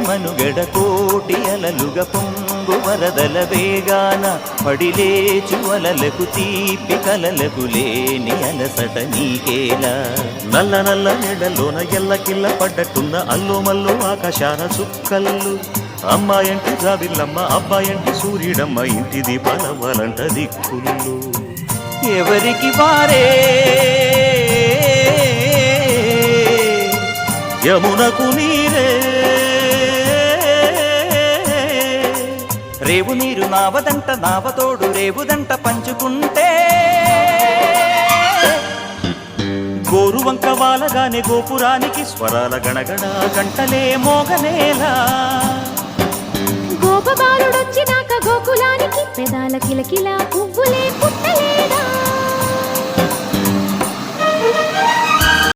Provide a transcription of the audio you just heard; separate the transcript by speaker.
Speaker 1: మనుగడ కోటి అలలుగ పొంగు వరదల వేగాన పడిలేచు అలలకు తీపి కలలకు లేని అలసట నీకేలా
Speaker 2: నల్ల నల్ల నీడలోన ఎల్లకిల్ల పడ్డట్టున్న అల్లో మల్లో ఆకాశాన చుక్కల్లు అమ్మాయంటి జాబిల్లమ్మ అబ్బాయంటి సూర్యుడమ్మ ఇంటి దీపాలవ్వాలంట దిక్కులు
Speaker 1: ఎవరికి వారే
Speaker 2: యమునకు నీరే
Speaker 1: రేవు నీరు నావదంట నావతోడు రేవుదంట పంచుకుంటే
Speaker 2: గోరువంక వాలగానే గోపురానికి స్వరాల గణగణ గంటలే మోగనేలా
Speaker 3: గోపబాలుడొచ్చినాక గోకులానికి పెదాల కిలకిలా పువ్వులే పుట్టలేదా